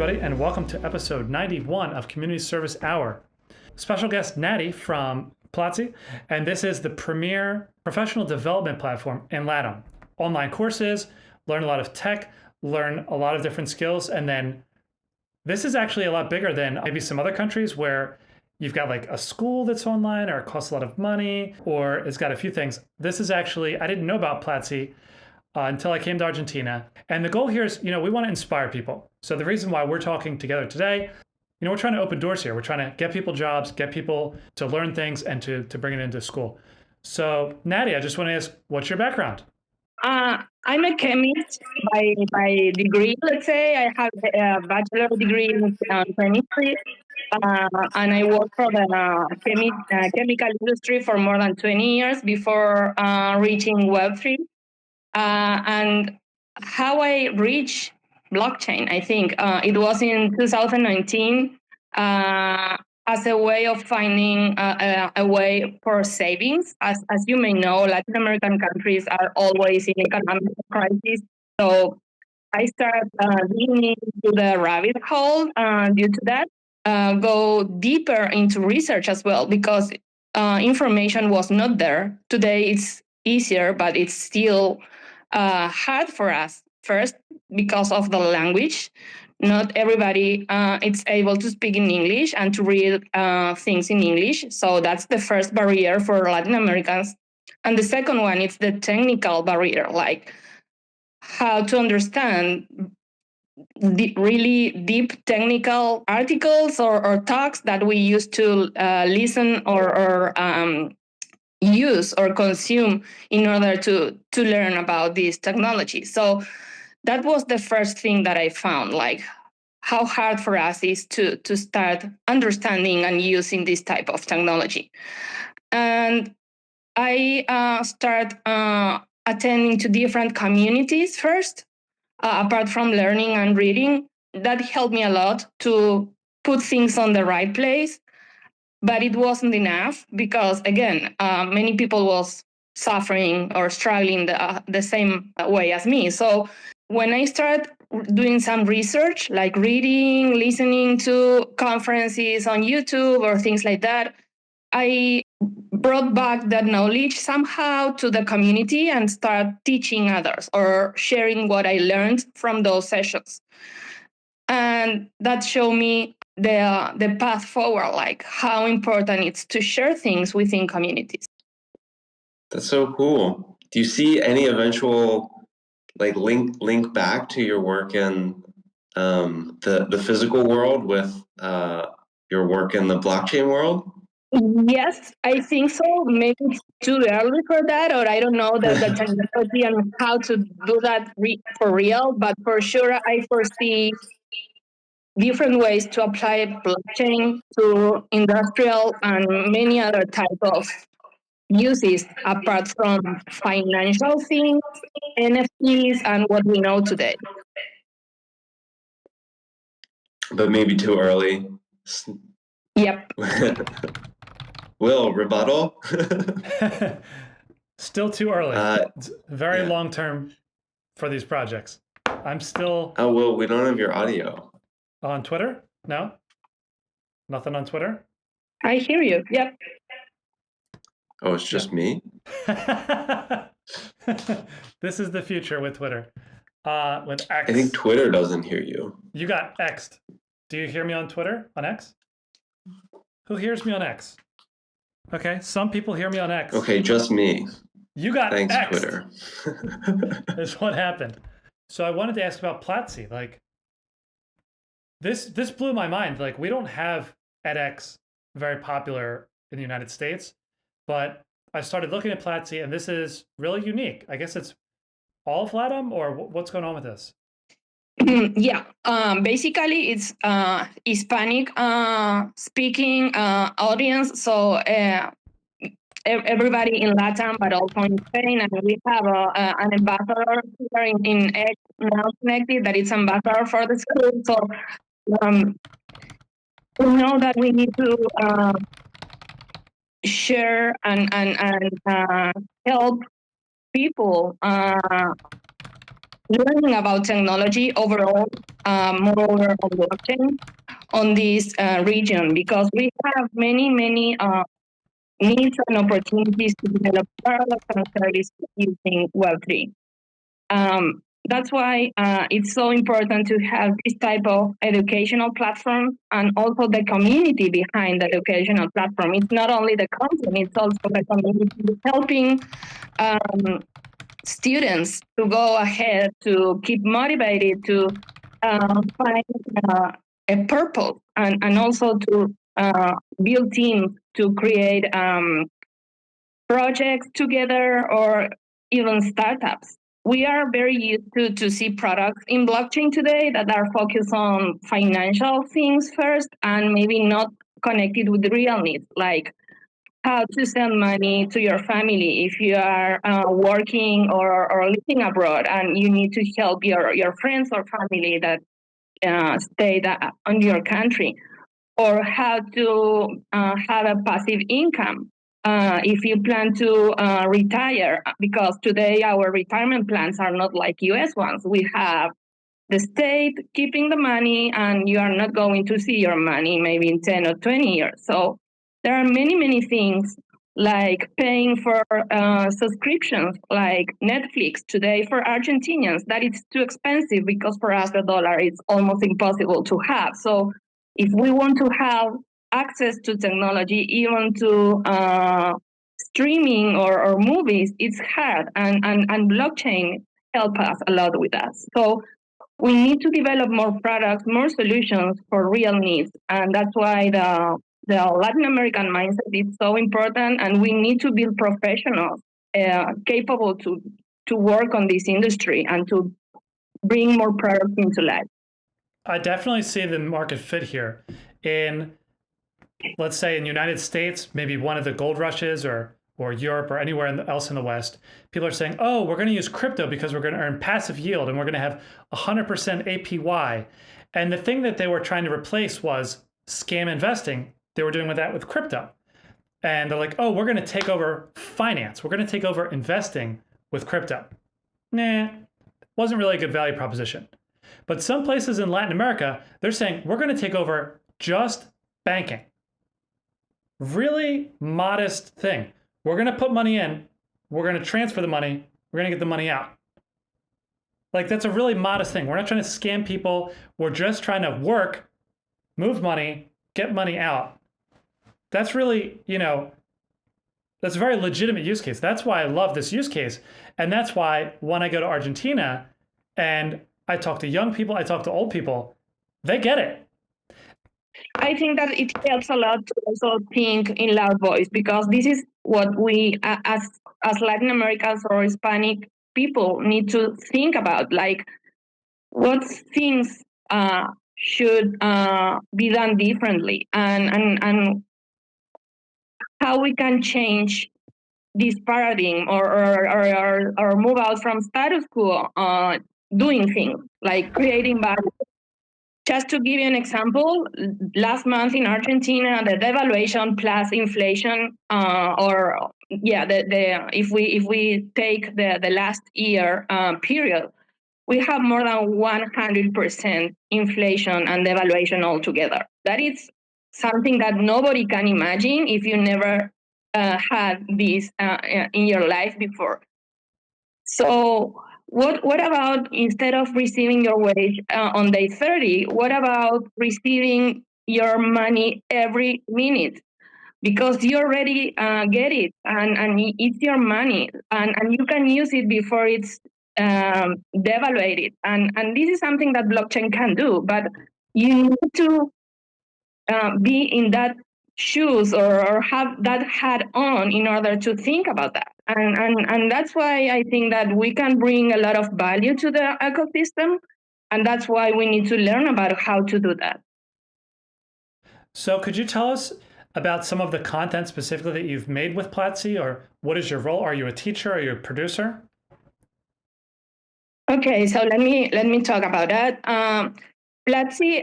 everybody, and welcome to episode 91 of Community Service Hour. Special guest Naty from Platzi, and this is the premier professional development platform in LATAM. Online courses, learn a lot of tech, learn a lot of different skills, and then this is actually a lot bigger than maybe some other countries where you've got like a school that's online or it costs a lot of money or it's got a few things. This is actually, I didn't know about Platzi until I came to Argentina. And the goal here is, we want to inspire people. So the reason why we're talking together today, we're trying to open doors here. We're trying to get people jobs, get people to learn things and to bring it into school. So Naty, I just want to ask, what's your background? I'm a chemist by degree, let's say. I have a bachelor's degree in chemistry, and I worked for the chemical industry for more than 20 years before reaching Web3. And how I reached blockchain, I think it was in 2019 as a way of finding a way for savings. As you may know, Latin American countries are always in economic crisis. So I started digging into the rabbit hole due to that, go deeper into research as well, because information was not there. Today it's easier, but it's still hard for us. First, because of the language. Not everybody is able to speak in English and to read things in English. So that's the first barrier for Latin Americans. And the second one is the technical barrier, like how to understand the really deep technical articles or talks that we used to listen or use or consume in order to learn about this technology. So that was the first thing that I found, like how hard for us is to start understanding and using this type of technology. And I start attending to different communities first, apart from learning and reading. That helped me a lot to put things on the right place. But it wasn't enough because, again, many people was suffering or struggling the same way as me. So when I started doing some research, like reading, listening to conferences on YouTube or things like that, I brought back that knowledge somehow to the community and start teaching others or sharing what I learned from those sessions. And that showed me the path forward, like how important it's to share things within communities. That's so cool. Do you see any eventual link back to your work in the physical world with your work in the blockchain world? Yes, I think so. Maybe it's too early for that, or I don't know the technology and how to do that for real. But for sure, I foresee different ways to apply blockchain to industrial and many other type of uses apart from financial things, NFTs, and what we know today. But maybe too early. Yep. Will, rebuttal? Still too early. It's very long term for these projects. I'm still... Oh, Will, we don't have your audio. On Twitter? No? Nothing on Twitter? I hear you. Yep. Oh, it's just me? This is the future with Twitter. With X. I think Twitter doesn't hear you. You got X'd. Do you hear me on Twitter? On X? Who hears me on X? Okay, some people hear me on X. Okay, just me. You got Thanks, X'd. Twitter. That's what happened. So I wanted to ask about Platzi. This blew my mind. We don't have edX very popular in the United States, but I started looking at Platzi, and this is really unique. I guess it's all of LATAM, or what's going on with this? Yeah, basically it's Hispanic speaking audience. So everybody in LATAM, but also in Spain, and we have an ambassador here in X now connected that is ambassador for the school. So we know that we need to share and help people learning about technology overall, moreover on blockchain, on this region, because we have many needs and opportunities to develop products and services using Web3. That's why it's so important to have this type of educational platform and also the community behind the educational platform. It's not only the content, it's also the community helping students to go ahead, to keep motivated, to find a purpose, and also to build teams to create projects together or even startups. We are very used to see products in blockchain today that are focused on financial things first and maybe not connected with the real needs, like how to send money to your family if you are working or living abroad and you need to help your friends or family that stay on your country, or how to have a passive income if you plan to retire, because today our retirement plans are not like US ones. We have the state keeping the money and you are not going to see your money maybe in 10 or 20 years. So there are many things like paying for subscriptions like Netflix today for Argentinians, that it's too expensive because for us the dollar is almost impossible to have. So if we want to have access to technology, even to streaming or movies, it's hard, and blockchain help us a lot with that. So we need to develop more products, more solutions for real needs. And that's why the Latin American mindset is so important. And we need to build professionals capable to work on this industry and to bring more products into life. I definitely see the market fit here. In, let's say, in the United States, maybe one of the gold rushes, or Europe or anywhere else in the West, people are saying, oh, we're going to use crypto because we're going to earn passive yield and we're going to have 100% APY. And the thing that they were trying to replace was scam investing. They were doing that with crypto. And they're like, oh, we're going to take over finance. We're going to take over investing with crypto. Nah, wasn't really a good value proposition. But some places in Latin America, they're saying, we're going to take over just banking. Really modest thing. We're going to put money in, we're going to transfer the money, we're going to get the money out. Like, that's a really modest thing. We're not trying to scam people. We're just trying to work, move money, get money out. That's really, that's a very legitimate use case. That's why I love this use case. And that's why when I go to Argentina and I talk to young people, I talk to old people, they get it. I think that it helps a lot to also think in loud voice, because this is what we as Latin Americans or Hispanic people need to think about, like what things should be done differently, and how we can change this paradigm or move out from status quo doing things like creating value. Just to give you an example, last month in Argentina, the devaluation plus inflation, if we take the last year period, we have more than 100% inflation and devaluation altogether. That is something that nobody can imagine if you never had this in your life before. So what about, instead of receiving your wage on day 30, what about receiving your money every minute? Because you already get it, and it's your money, and you can use it before it's devaluated. And this is something that blockchain can do, but you need to be in that shoes or have that hat on in order to think about that. And that's why I think that we can bring a lot of value to the ecosystem, and that's why we need to learn about how to do that. So could you tell us about some of the content specifically that you've made with Platzi, or what is your role? Are you a teacher? Are you a producer? Okay, so let me talk about that. Platzi,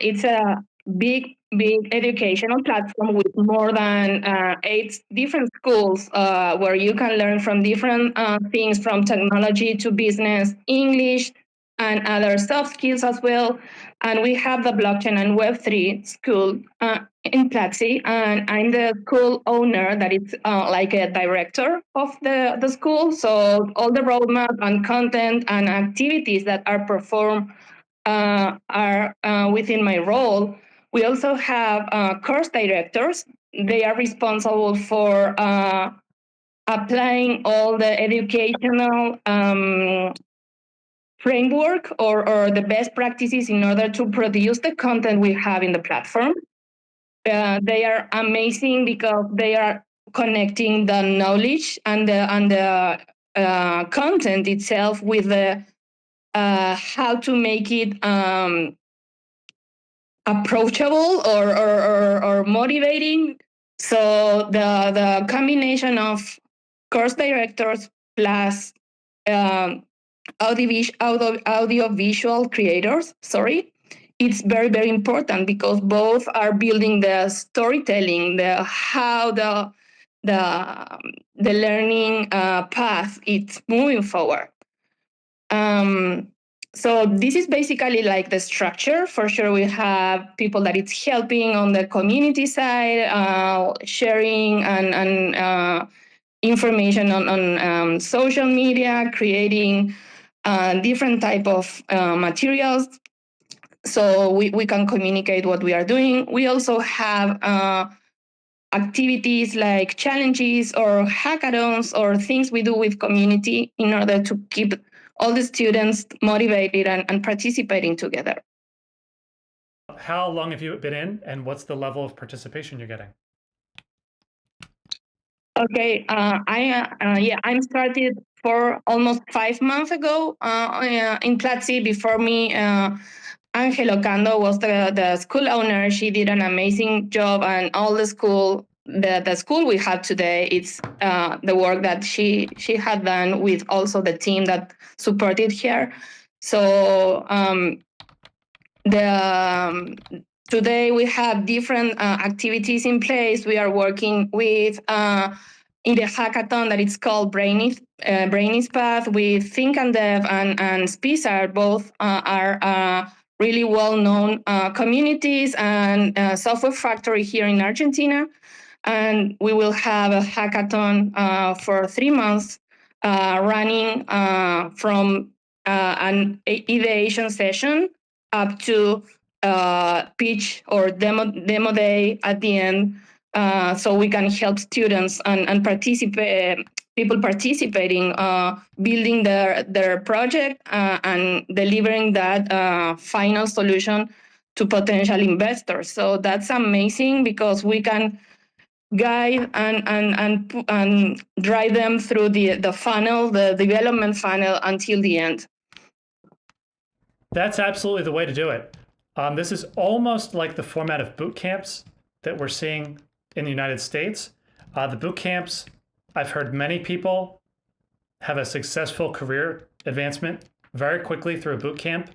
it's a big big educational platform with more than 8 different schools where you can learn from different things, from technology to business, English, and other soft skills as well. And we have the blockchain and Web3 school in Platzi, and I'm the school owner that is like a director of the school. So all the roadmap and content and activities that are performed are within my role. We also have course directors. They are responsible for applying all the educational framework or the best practices in order to produce the content we have in the platform. They are amazing because they are connecting the knowledge and the content itself with the how to make it approachable or motivating. So the combination of course directors plus audiovisual creators, it's very, very important because both are building the storytelling, the how the learning path it's moving forward. So this is basically like the structure. For sure, we have people that it's helping on the community side, sharing and information on social media, creating different type of materials so we can communicate what we are doing. We also have activities like challenges or hackathons or things we do with community in order to keep all the students motivated and participating together. How long have you been in, and what's the level of participation you're getting? Okay, I'm started for almost 5 months ago in Platzi. Before me, Angelo Cando was the school owner. She did an amazing job, and all the school we have today, it's the work that she had done with also the team that supported her. So today we have different activities in place. We are working with in the hackathon that it's called Brainy's Path with Think and Dev and Spizar. Both are really well-known communities and software factory here in Argentina. And we will have a hackathon for 3 months running from an ideation session up to pitch or demo day at the end, so we can help students and people participating, building their project and delivering that final solution to potential investors. So that's amazing because we can guide and drive them through the funnel, the development funnel until the end. That's absolutely the way to do it. This is almost like the format of boot camps that we're seeing in the United States. The boot camps, I've heard many people have a successful career advancement very quickly through a boot camp.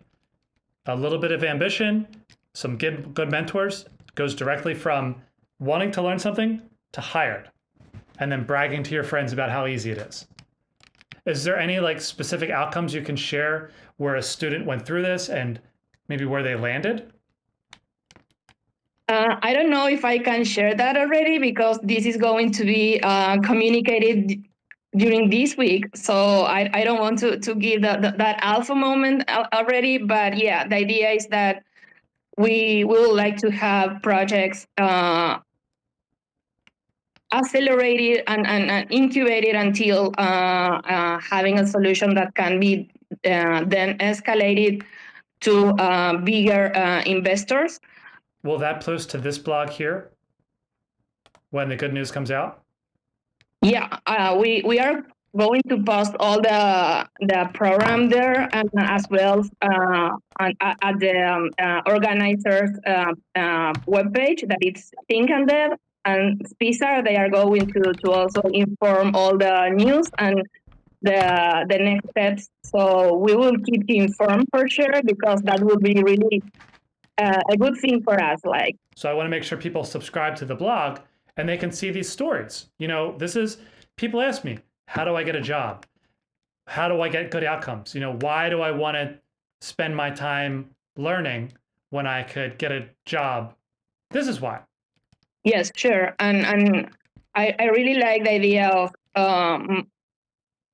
A little bit of ambition, some good mentors, goes directly from wanting to learn something to hired, and then bragging to your friends about how easy it is. Is there any like specific outcomes you can share where a student went through this and maybe where they landed? I don't know if I can share that already because this is going to be communicated during this week. So I don't want to give that alpha moment already. But yeah, the idea is that we would like to have projects accelerated and incubated until having a solution that can be then escalated to bigger investors. Will that post to this blog here when the good news comes out? Yeah, we are going to post all the program there, and as well at the organizers webpage that it's Think and Dev and Spizar. They are going to also inform all the news and the next steps. So we will keep you informed for sure because that will be really a good thing for us. Like, so I want to make sure people subscribe to the blog and they can see these stories. You know, this is, people ask me, how do I get a job? How do I get good outcomes? You know, why do I want to spend my time learning when I could get a job? This is why. yes, sure. And I really like the idea of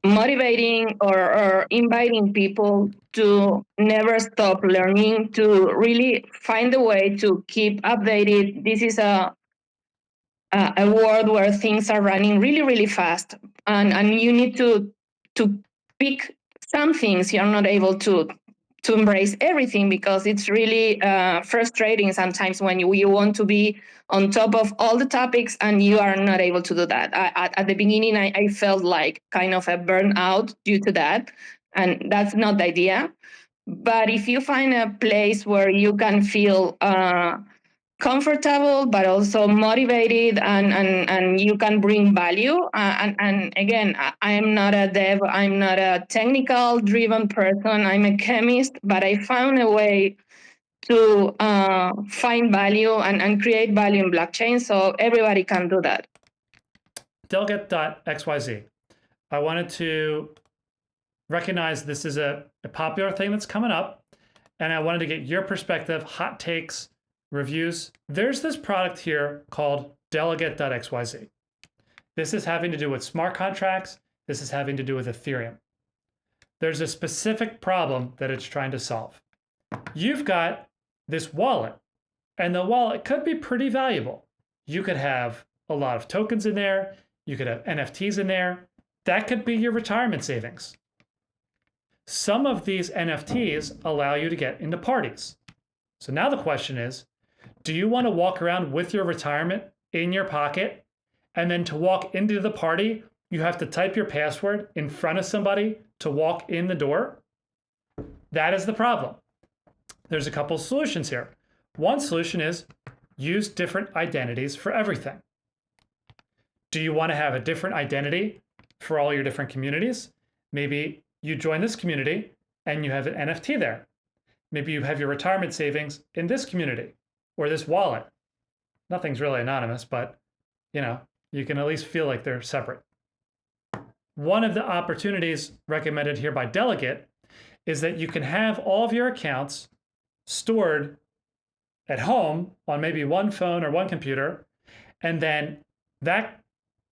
motivating or inviting people to never stop learning, to really find a way to keep updated. This is a world where things are running really, really fast, and you need to pick some things. You're not able to embrace everything because it's really frustrating sometimes when you want to be on top of all the topics and you are not able to do that. At the beginning, I felt like kind of a burnout due to that, and that's not the idea. But if you find a place where you can feel comfortable but also motivated, and you can bring value, and again, I am not a dev, I'm not a technical driven person, I'm a chemist, but I found a way to find value and create value in blockchain, so everybody can do that. Delegate.xyz. I wanted to recognize this is a popular thing that's coming up, and I wanted to get your perspective, hot takes, reviews. There's this product here called Delegate.xyz. This is having to do with smart contracts. This is having to do with Ethereum. There's a specific problem that it's trying to solve. You've got this wallet, and the wallet could be pretty valuable. You could have a lot of tokens in there. You could have NFTs in there. That could be your retirement savings. Some of these NFTs allow you to get into parties. So now the question is, do you want to walk around with your retirement in your pocket, and then to walk into the party, you have to type your password in front of somebody to walk in the door? That is the problem. There's a couple of solutions here. One solution is use different identities for everything. Do you want to have a different identity for all your different communities? Maybe you join this community and you have an NFT there. Maybe you have your retirement savings in this community or this wallet. Nothing's really anonymous, but you know, you can at least feel like they're separate. One of the opportunities recommended here by Delegate is that you can have all of your accounts stored at home on maybe one phone or one computer, and then that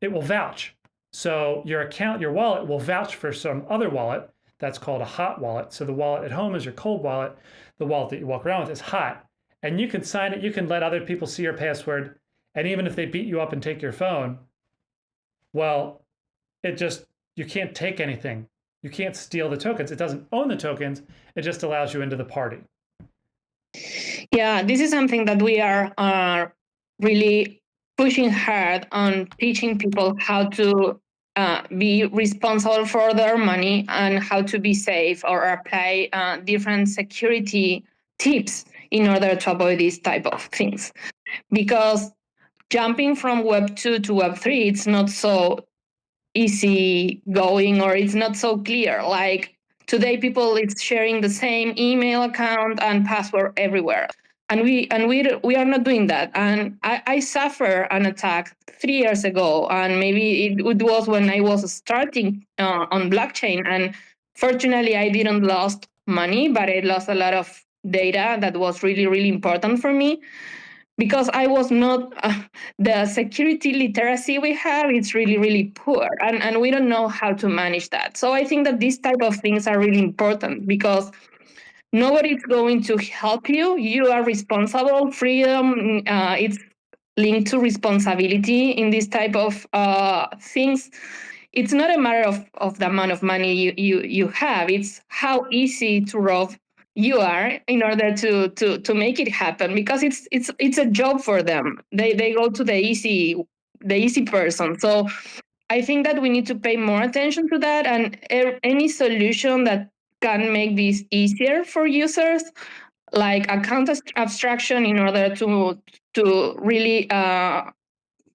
it will vouch. So your account, your wallet will vouch for some other wallet that's called a hot wallet. So the wallet at home is your cold wallet. The wallet that you walk around with is hot. And you can sign it, you can let other people see your password. And even if they beat you up and take your phone, well, you can't take anything. You can't steal the tokens. It doesn't own the tokens. It just allows you into the party. Yeah, this is something that we are really pushing hard on, teaching people how to be responsible for their money and how to be safe, or apply different security tips in order to avoid these type of things. Because jumping from Web 2 to Web 3, it's not so easy going, or it's not so clear. Like today, people it's sharing the same email account and password everywhere, and we are not doing that. And I suffered an attack 3 years ago, and maybe it was when I was starting on blockchain. And fortunately, I didn't lost money, but I lost a lot of data that was really, really important for me, because I was not the security literacy we have. It's really, really poor, and we don't know how to manage that. So I think that these type of things are really important, because nobody's going to help you. You are responsible. Freedom, it's linked to responsibility in this type of things. It's not a matter of the amount of money you have. It's how easy to rob you are in order to make it happen, because it's a job for them. They go to the easy person. So I think that we need to pay more attention to that, and any solution that can make this easier for users, like account abstraction, in order to really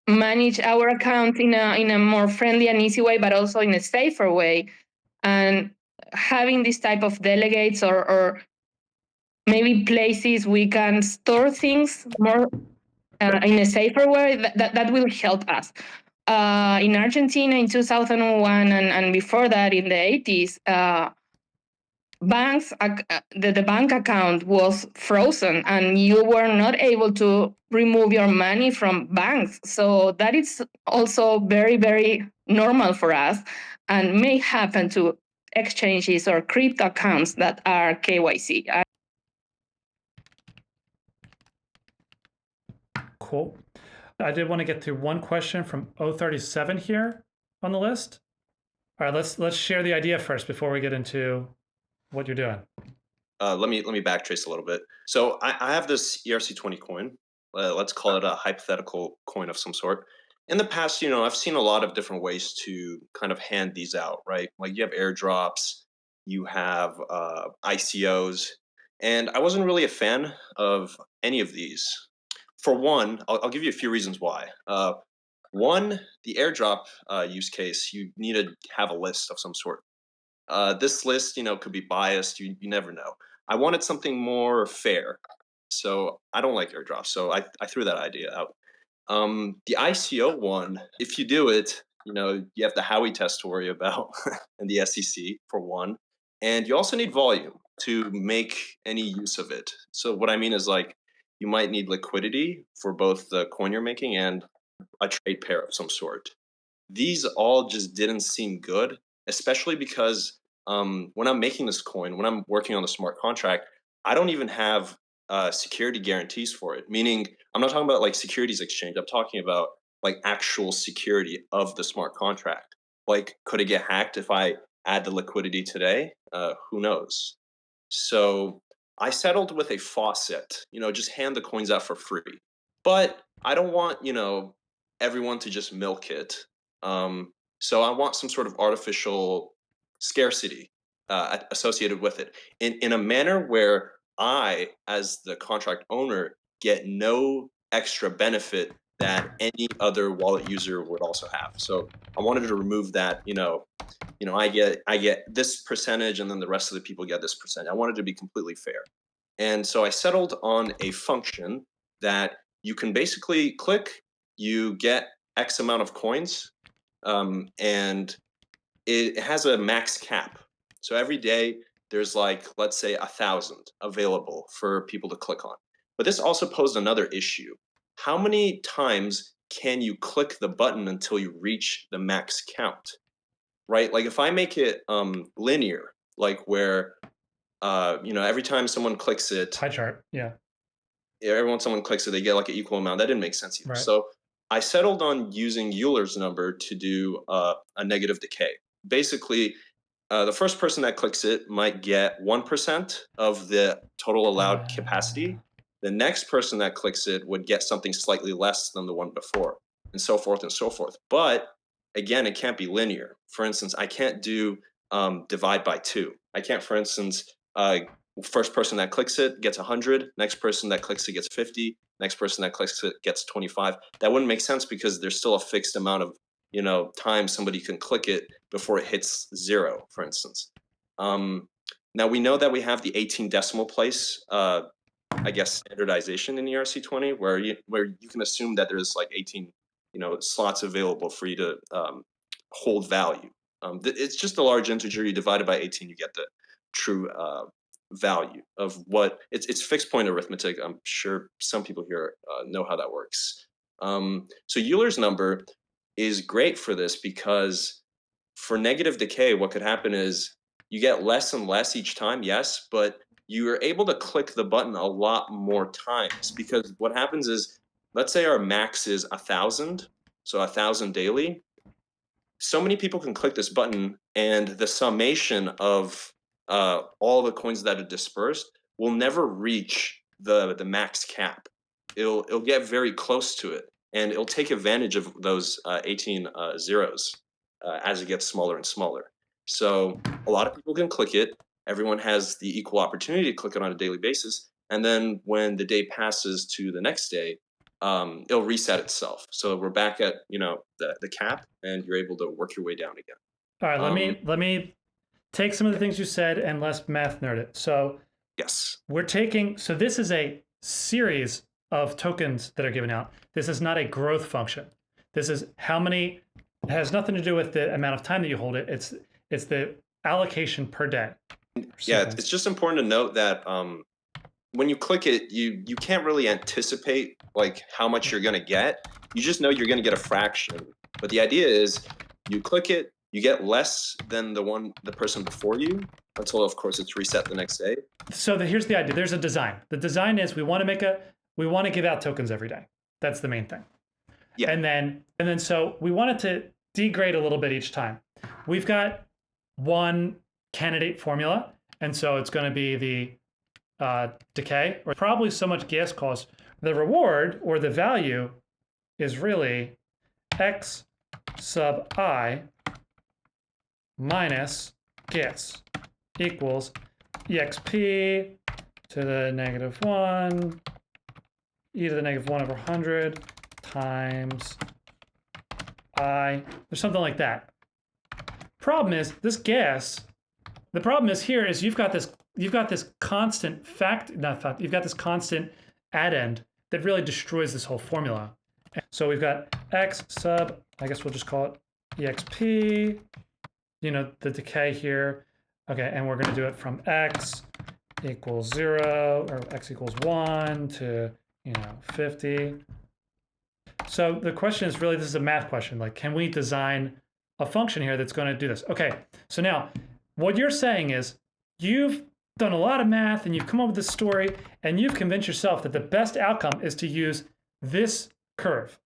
manage our account in a more friendly and easy way, but also in a safer way. And having this type of delegates or maybe places we can store things more in a safer way, that will help us. In Argentina in 2001 and before that in the 80s, the bank account was frozen and you were not able to remove your money from banks. So that is also very, very normal for us and may happen to exchanges or crypto accounts that are KYC. Cool. I did want to get through one question from 037 here on the list. All right, let's share the idea first before we get into what you're doing. Let me backtrace a little bit. So I have this ERC20 coin. Let's call it a hypothetical coin of some sort. In the past, I've seen a lot of different ways to kind of hand these out, right? Like you have airdrops, you have ICOs, and I wasn't really a fan of any of these. For one, I'll give you a few reasons why. One, the airdrop use case, you need to have a list of some sort. This list, could be biased. You never know. I wanted something more fair, so I don't like airdrops. So I threw that idea out. The ICO one, if you do it, you have the Howey test to worry about and the SEC for one, and you also need volume to make any use of it. So what I mean is like you might need liquidity for both the coin you're making and a trade pair of some sort. These all just didn't seem good, especially because when I'm making this coin, when I'm working on the smart contract, I don't even have security guarantees for it. Meaning, I'm not talking about like securities exchange. I'm talking about like actual security of the smart contract. Like, could it get hacked if I add the liquidity today? Who knows? So I settled with a faucet. Just hand the coins out for free. But I don't want everyone to just milk it. So I want some sort of artificial scarcity associated with it in a manner where I, as the contract owner, get no extra benefit that any other wallet user would also have. So I wanted to remove that, I get this percentage and then the rest of the people get this percentage. I wanted to be completely fair. And so I settled on a function that you can basically click, you get X amount of coins, and it has a max cap. So every day there's like, let's say 1,000 available for people to click on. But this also posed another issue. How many times can you click the button until you reach the max count? Right? Like if I make it linear, like where every time someone clicks it, Pie chart, yeah. Every once someone clicks it, they get like an equal amount. That didn't make sense either. Right. So I settled on using Euler's number to do a negative decay. Basically, the first person that clicks it might get 1% of the total allowed capacity. The next person that clicks it would get something slightly less than the one before, and so forth and so forth. But again, it can't be linear. For instance, I can't do divide by 2. I can't, for instance, first person that clicks it gets 100, next person that clicks it gets 50, next person that clicks it gets 25. That wouldn't make sense because there's still a fixed amount of time somebody can click it before it hits 0, for instance. Now we know that we have the 18 decimal place, I guess, standardization in ERC20, where you can assume that there's like 18 slots available for you to hold value. It's just a large integer. You divide it by 18, you get the true value of what it's fixed point arithmetic. I'm sure some people here know how that works. So Euler's number is great for this because for negative decay, what could happen is you get less and less each time, yes, but you are able to click the button a lot more times because what happens is, let's say our max is 1,000, so 1,000 daily. So many people can click this button and the summation of all the coins that are dispersed will never reach the max cap. It'll get very close to it, and it'll take advantage of those 18 zeros as it gets smaller and smaller. So a lot of people can click it. Everyone has the equal opportunity to click it on a daily basis, and then when the day passes to the next day, it'll reset itself. So we're back at the cap, and you're able to work your way down again. All right, let me take some of the things you said and let's math nerd it. So Yes. We're taking, so this is a series of tokens that are given out. This is not a growth function. This is how many, it has nothing to do with the amount of time that you hold it. It's the allocation per day. Yeah, it's just important to note that when you click it, you can't really anticipate like how much you're gonna get. You just know you're gonna get a fraction. But the idea is you click it, you get less than the person before you until of course it's reset the next day. So here's the idea. There's a design. The design is we want to give out tokens every day. That's the main thing. Yeah. And then so we want it to degrade a little bit each time. We've got one candidate formula, and so it's going to be the decay, or probably so much gas cost. The reward or the value is really x sub I minus gas equals exp to the -1 e to the -1 over 100 times I, or something like that. Problem is this gas, the problem is here is you've got this constant you've got this constant addend that really destroys this whole formula. So we've got x sub, I guess we'll just call it exp, you know, the decay here. Okay, and we're going to do it from x equals 0 or x equals 1 to, 50. So the question is really, this is a math question. Like, can we design a function here that's going to do this? Okay, so now what you're saying is you've done a lot of math and you've come up with this story and you've convinced yourself that the best outcome is to use this curve.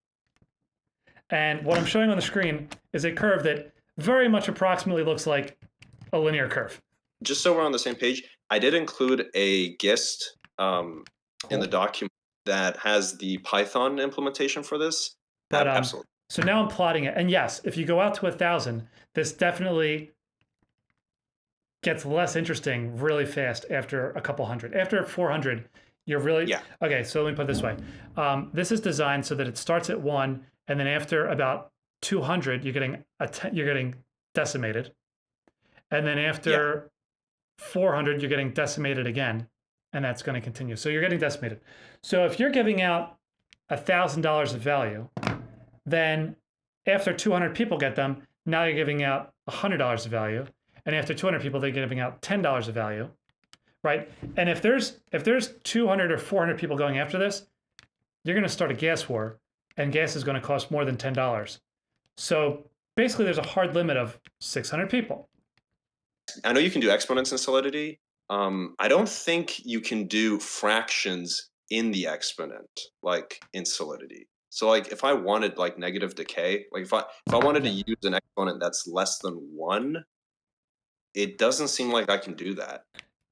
And what I'm showing on the screen is a curve that very much approximately looks like a linear curve. Just so we're on the same page, I did include a gist in the document that has the Python implementation for this. But, absolutely. So now I'm plotting it. And yes, if you go out to 1,000, this definitely gets less interesting really fast after a couple hundred. After 400, you're really... Yeah. Okay, so let me put it this way. This is designed so that it starts at 1, and then after about 200, you're getting decimated. And then after 400, you're getting decimated again, and that's going to continue. So you're getting decimated. So if you're giving out $1,000 of value, then after 200 people get them, now you're giving out $100 of value. And after 200 people, they're giving out $10 of value, right? And if there's 200 or 400 people going after this, you're going to start a gas war, and gas is going to cost more than $10. So basically, there's a hard limit of 600 people. I know you can do exponents in Solidity. I don't think you can do fractions in the exponent, like in Solidity. So like if I wanted like negative decay, like if I wanted to use an exponent that's less than 1, it doesn't seem like I can do that.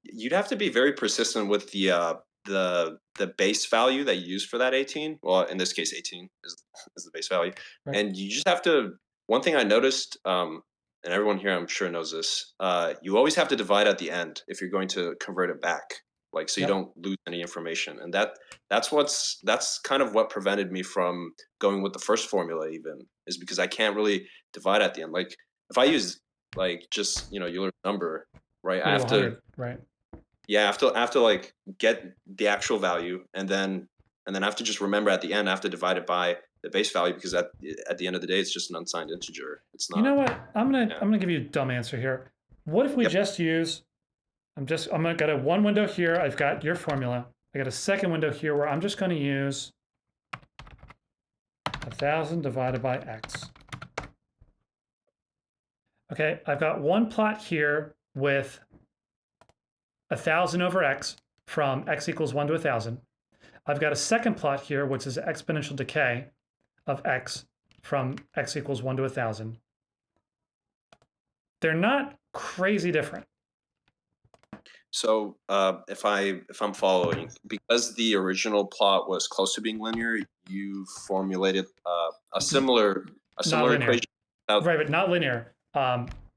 You'd have to be very persistent with the base value that you use for that 18. Well, in this case, 18 is the base value. Right. And you just have to, one thing I noticed, and everyone here I'm sure knows this, you always have to divide at the end if you're going to convert it back, like so you don't lose any information. And that's kind of what prevented me from going with the first formula even, is because I can't really divide at the end. Like if I use like just Euler's number, right? I have to I have to like get the actual value, and then I have to just remember at the end I have to divide it by the base value, because at the end of the day it's just an unsigned integer. It's not. You know what? I'm gonna give you a dumb answer here. What if we just use? I'm gonna got a one window here. I've got your formula. I got a second window here where I'm just gonna use 1,000 divided by x. Okay, I've got one plot here with 1,000 over x from x equals 1 to 1,000. I've got a second plot here, which is exponential decay of x from x equals 1 to 1,000. They're not crazy different. So if I'm following, because the original plot was close to being linear, you formulated a similar equation. Right, but not linear.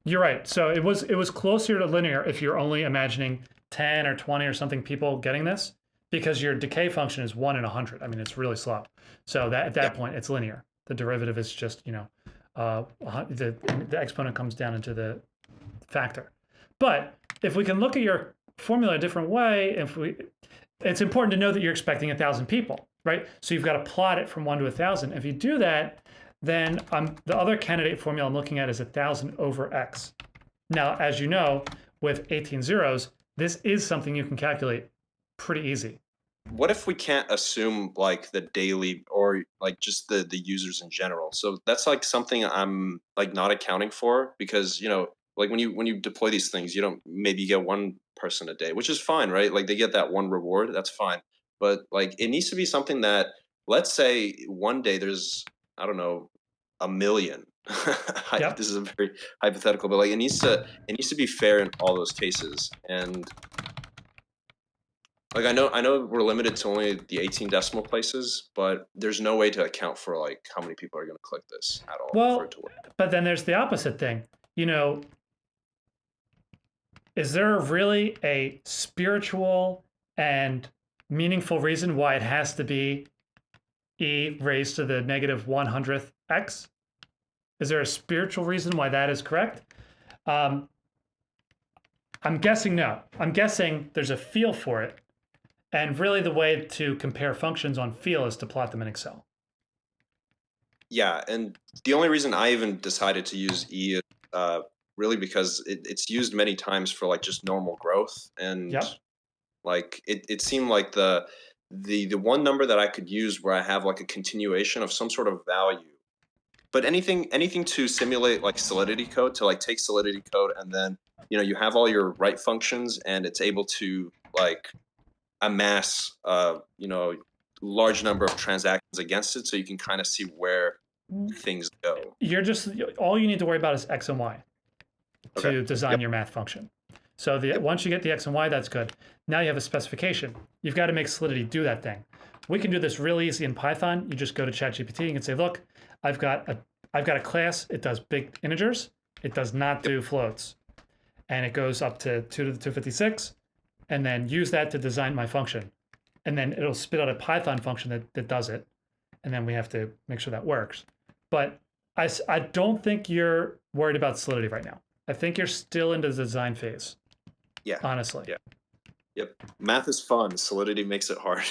You're right. So it was closer to linear if you're only imagining 10 or 20 or something people getting this, because your decay function is 1 in 100. I mean, it's really slow. So that at that point, it's linear. The derivative is just, the exponent comes down into the factor. But if we can look at your formula a different way, it's important to know that you're expecting 1,000 people, right? So you've got to plot it from 1 to 1,000. If you do that, then the other candidate formula I'm looking at is 1,000 over x. Now, as you know, with 18 zeros, this is something you can calculate pretty easy. What if we can't assume like the daily or like just the users in general? So that's like something I'm like not accounting for, because like when you deploy these things, you don't maybe get one person a day, which is fine, right? Like they get that one reward, that's fine. But like it needs to be something that, let's say one day there's, I don't know, a million. Yep. This is a very hypothetical, but like it needs to be fair in all those cases. And like I know we're limited to only the 18 decimal places, but there's no way to account for like how many people are going to click this at all for Well, it to work. but then there's the opposite thing. Is there really a spiritual and meaningful reason why it has to be e raised to the negative 100th x? Is there a spiritual reason why that is correct? I'm guessing no. I'm guessing there's a feel for it. And really the way to compare functions on feel is to plot them in Excel. Yeah, and the only reason I even decided to use E is really because it's used many times for like just normal growth, and Yep. like it seemed like the one number that I could use where I have like a continuation of some sort of value. But anything to simulate like Solidity code, to like take Solidity code and then you have all your right functions and it's able to like amass large number of transactions against it, so you can kind of see where things go. All you need to worry about is x and y to Okay. design your math function. So once you get the x and y, that's good. Now you have a specification. You've got to make Solidity do that thing. We can do this really easy in Python. You just go to ChatGPT and can say, look, I've got a class. It does big integers. It does not do floats. And it goes up to 2 to the 256, and then use that to design my function. And then it'll spit out a Python function that does it. And then we have to make sure that works. But I don't think you're worried about Solidity right now. I think you're still into the design phase. Yeah. Honestly. Yeah. Yep. Math is fun. Solidity makes it hard.